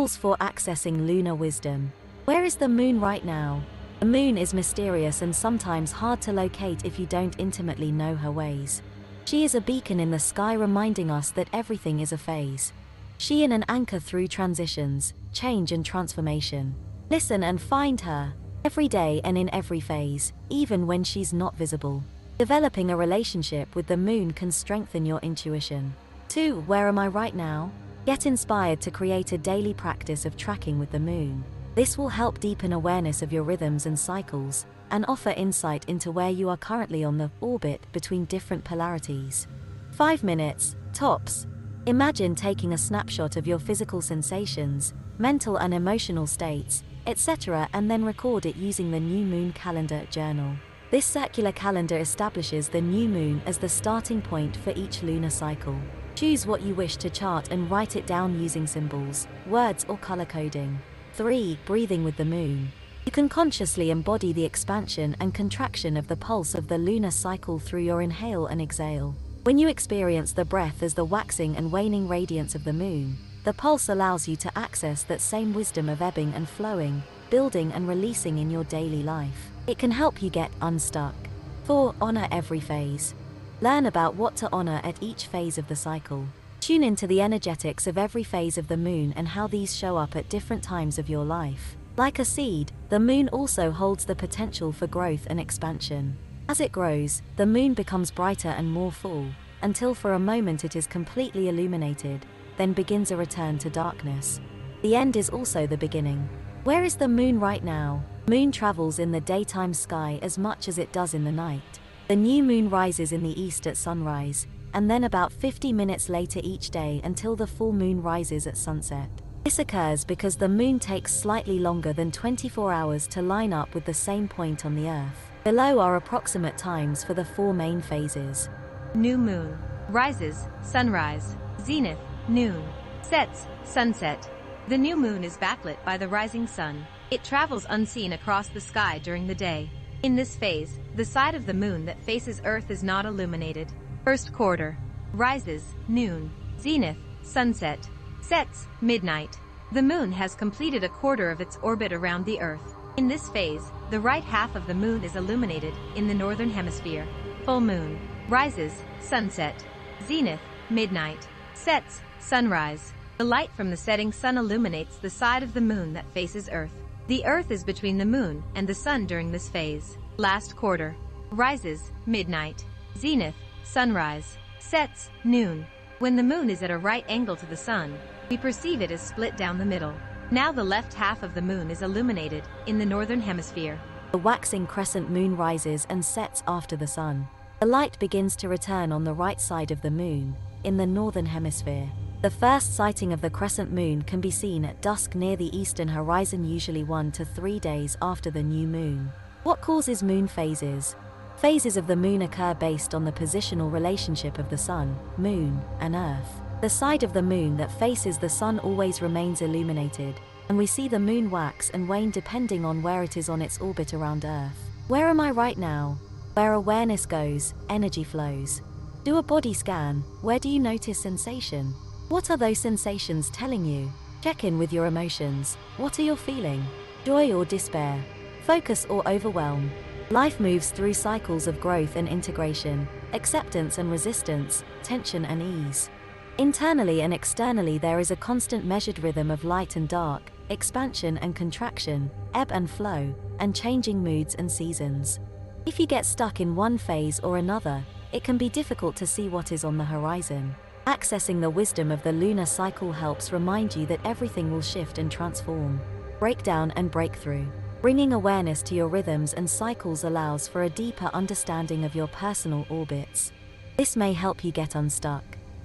Tools for accessing lunar wisdom. Where is the moon right now? The moon is mysterious and sometimes hard to locate if you don't intimately know her ways. She is a beacon in the sky reminding us that everything is a phase. She is an anchor through transitions, change and transformation. Listen and find her, every day and in every phase, even when she's not visible. Developing a relationship with the moon can strengthen your intuition. 2. Where am I right now? Get inspired to create a daily practice of tracking with the moon. This will help deepen awareness of your rhythms and cycles, and offer insight into where you are currently on the orbit between different polarities. 5 minutes, tops. Imagine taking a snapshot of your physical sensations, mental and emotional states, etc., and then record it using the New Moon Calendar Journal. This circular calendar establishes the new moon as the starting point for each lunar cycle. Choose what you wish to chart and write it down using symbols, words, or color coding. 3. Breathing with the moon. You can consciously embody the expansion and contraction of the pulse of the lunar cycle through your inhale and exhale. When you experience the breath as the waxing and waning radiance of the moon, the pulse allows you to access that same wisdom of ebbing and flowing, building and releasing in your daily life. It can help you get unstuck. 4. Honor every phase. Learn about what to honor at each phase of the cycle. Tune into the energetics of every phase of the moon and how these show up at different times of your life. Like a seed, the moon also holds the potential for growth and expansion. As it grows, the moon becomes brighter and more full, until for a moment it is completely illuminated, then begins a return to darkness. The end is also the beginning. Where is the moon right now? Moon travels in the daytime sky as much as it does in the night. The new moon rises in the east at sunrise, and then about 50 minutes later each day until the full moon rises at sunset. This occurs because the moon takes slightly longer than 24 hours to line up with the same point on the Earth. Below are approximate times for the 4 main phases. New moon. Rises, sunrise. Zenith, noon. Sets, sunset. The new moon is backlit by the rising sun. It travels unseen across the sky during the day. In this phase, the side of the moon that faces Earth is not illuminated. First quarter. Rises, noon. Zenith, sunset. Sets, midnight. The moon has completed a quarter of its orbit around the Earth. In this phase, the right half of the moon is illuminated in the northern hemisphere. Full moon. Rises, sunset. Zenith, midnight. Sets, sunrise. The light from the setting sun illuminates the side of the moon that faces Earth. The Earth is between the moon and the sun during this phase. Last quarter. Rises, midnight. Zenith, sunrise. Sets, noon. When the moon is at a right angle to the sun, we perceive it as split down the middle. Now the left half of the moon is illuminated in the northern hemisphere. The waxing crescent moon rises and sets after the sun. The light begins to return on the right side of the moon, in the northern hemisphere. The first sighting of the crescent moon can be seen at dusk near the eastern horizon, usually 1 to 3 days after the new moon. What causes moon phases? Phases of the moon occur based on the positional relationship of the sun, moon, and Earth. The side of the moon that faces the sun always remains illuminated, and we see the moon wax and wane depending on where it is on its orbit around Earth. Where am I right now? Where awareness goes, energy flows. Do a body scan. Where do you notice sensation? What are those sensations telling you? Check in with your emotions. What are you feeling? Joy or despair? Focus or overwhelm? Life moves through cycles of growth and integration, acceptance and resistance, tension and ease. Internally and externally there is a constant measured rhythm of light and dark, expansion and contraction, ebb and flow, and changing moods and seasons. If you get stuck in one phase or another, it can be difficult to see what is on the horizon. Accessing the wisdom of the lunar cycle helps remind you that everything will shift and transform. Breakdown and breakthrough. Bringing awareness to your rhythms and cycles allows for a deeper understanding of your personal orbits. This may help you get unstuck.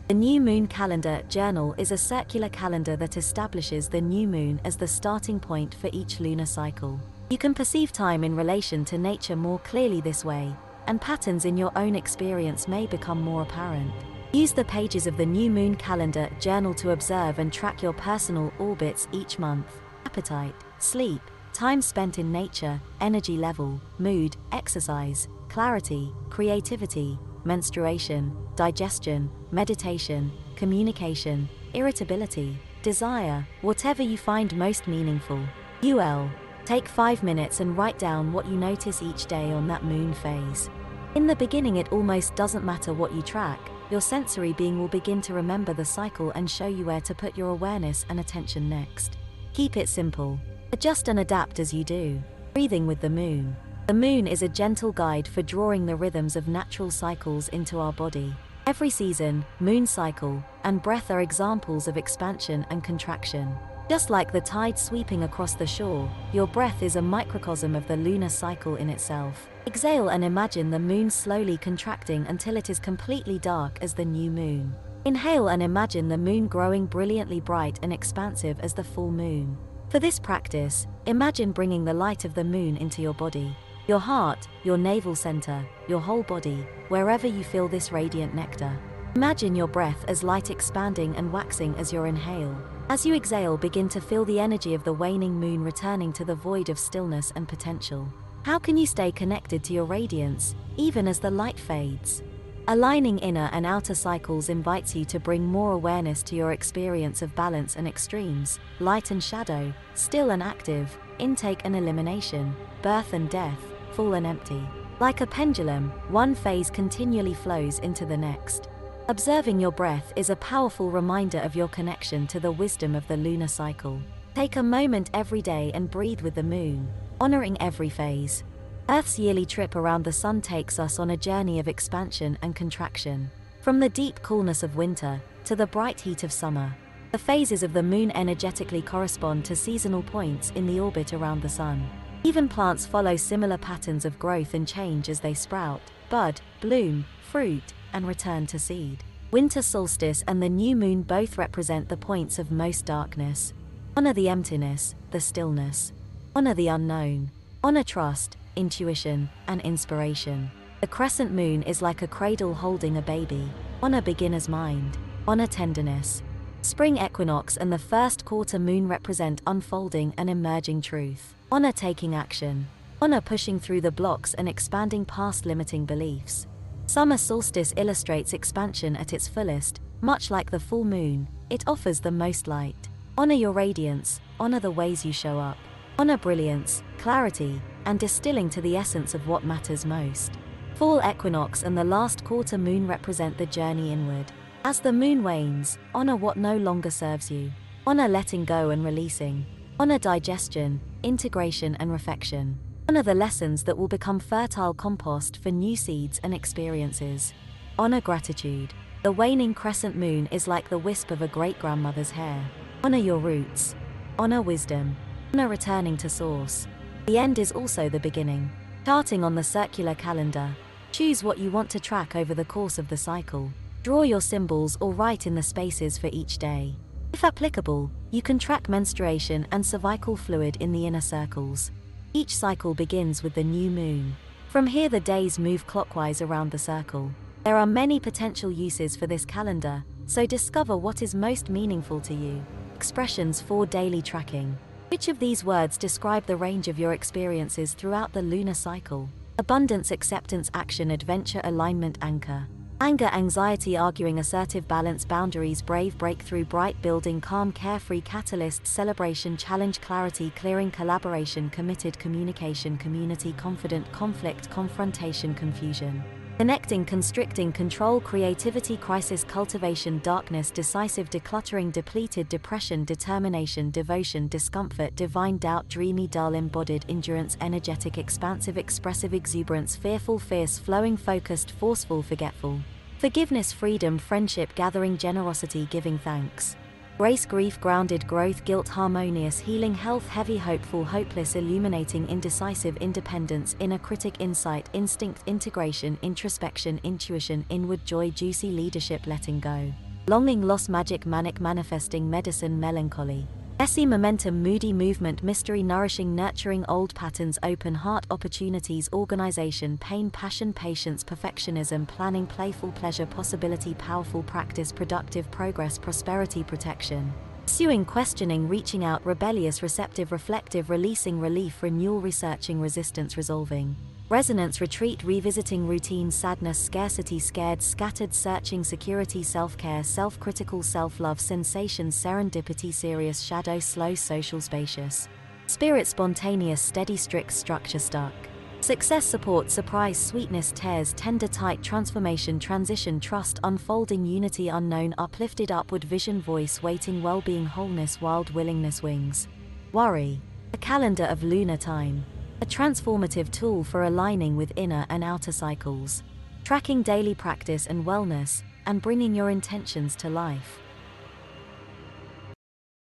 The New Moon Calendar Journal is a circular calendar that establishes the new moon as the starting point for each lunar cycle. You can perceive time in relation to nature more clearly this way, and patterns in your own experience may become more apparent. Use the pages of the New Moon Calendar Journal to observe and track your personal orbits each month. Appetite, sleep, time spent in nature, energy level, mood, exercise, clarity, creativity, menstruation, digestion, meditation, communication, irritability, desire, whatever you find most meaningful. Take 5 minutes and write down what you notice each day on that moon phase. In the beginning, it almost doesn't matter what you track, your sensory being will begin to remember the cycle and show you where to put your awareness and attention next. Keep it simple. Adjust and adapt as you do. Breathing with the moon. The moon is a gentle guide for drawing the rhythms of natural cycles into our body. Every season, moon cycle, and breath are examples of expansion and contraction. Just like the tide sweeping across the shore, your breath is a microcosm of the lunar cycle in itself. Exhale and imagine the moon slowly contracting until it is completely dark as the new moon. Inhale and imagine the moon growing brilliantly bright and expansive as the full moon. For this practice, imagine bringing the light of the moon into your body. Your heart, your navel center, your whole body, wherever you feel this radiant nectar. Imagine your breath as light expanding and waxing as you inhale. As you exhale, begin to feel the energy of the waning moon returning to the void of stillness and potential. How can you stay connected to your radiance, even as the light fades? Aligning inner and outer cycles invites you to bring more awareness to your experience of balance and extremes, light and shadow, still and active, intake and elimination, birth and death, full and empty. Like a pendulum, one phase continually flows into the next. Observing your breath is a powerful reminder of your connection to the wisdom of the lunar cycle. Take a moment every day and breathe with the moon, honoring every phase. Earth's yearly trip around the sun takes us on a journey of expansion and contraction. From the deep coolness of winter to the bright heat of summer, the phases of the moon energetically correspond to seasonal points in the orbit around the sun. Even plants follow similar patterns of growth and change as they sprout, bud, bloom, fruit, and return to seed. Winter solstice and the new moon both represent the points of most darkness. Honor the emptiness, the stillness. Honor the unknown. Honor trust, intuition, and inspiration. The crescent moon is like a cradle holding a baby. Honor beginner's mind. Honor tenderness. Spring equinox and the first quarter moon represent unfolding and emerging truth. Honor taking action. Honor pushing through the blocks and expanding past limiting beliefs. Summer solstice illustrates expansion at its fullest. Much like the full moon, it offers the most light. Honor your radiance, honor the ways you show up. Honor brilliance, clarity, and distilling to the essence of what matters most. Fall equinox and the last quarter moon represent the journey inward. As the moon wanes, honor what no longer serves you. Honor letting go and releasing. Honor digestion, integration and reflection. Honor the lessons that will become fertile compost for new seeds and experiences. Honor gratitude. The waning crescent moon is like the wisp of a great-grandmother's hair. Honor your roots. Honor wisdom. Honor returning to source. The end is also the beginning. Charting on the circular calendar. Choose what you want to track over the course of the cycle. Draw your symbols or write in the spaces for each day. If applicable, you can track menstruation and cervical fluid in the inner circles. Each cycle begins with the new moon. From here, the days move clockwise around the circle. There are many potential uses for this calendar, so discover what is most meaningful to you. Expressions for daily tracking. Which of these words describe the range of your experiences throughout the lunar cycle? Abundance, acceptance, action, adventure, alignment, anchor. Anger, anxiety, arguing, assertive, balance, boundaries, brave, breakthrough, bright, building, calm, carefree, catalyst, celebration, challenge, clarity, clearing, collaboration, committed, communication, community, confident, conflict, confrontation, confusion. Connecting, constricting, control, creativity, crisis, cultivation, darkness, decisive, decluttering, depleted, depression, determination, devotion, discomfort, divine, doubt, dreamy, dull, embodied, endurance, energetic, expansive, expressive, exuberance, fearful, fierce, flowing, focused, forceful, forgetful. Forgiveness, freedom, friendship, gathering, generosity, giving thanks. Grace, grief, grounded, growth, guilt, harmonious, healing, health, heavy, hopeful, hopeless, illuminating, indecisive, independence, inner critic, insight, instinct, integration, introspection, intuition, inward, joy, juicy, leadership, letting go. Longing, loss, magic, manic, manifesting, medicine, melancholy. Messy, momentum, moody, movement, mystery, nourishing, nurturing, old patterns, open heart, opportunities, organization, pain, passion, patience, perfectionism, planning, playful, pleasure, possibility, powerful, practice, productive, progress, prosperity, protection. Pursuing, questioning, reaching out, rebellious, receptive, reflective, releasing, relief, renewal, researching, resistance, resolving. Resonance retreat revisiting routine sadness scarcity scared scattered searching security self-care self-critical self-love sensations serendipity serious shadow slow social spacious. Spirit spontaneous steady strict structure stuck. Success support surprise sweetness tears tender tight transformation transition trust unfolding unity unknown uplifted upward vision voice waiting well-being wholeness wild willingness wings. Worry. A calendar of lunar time. A transformative tool for aligning with inner and outer cycles. Tracking daily practice and wellness, and bringing your intentions to life.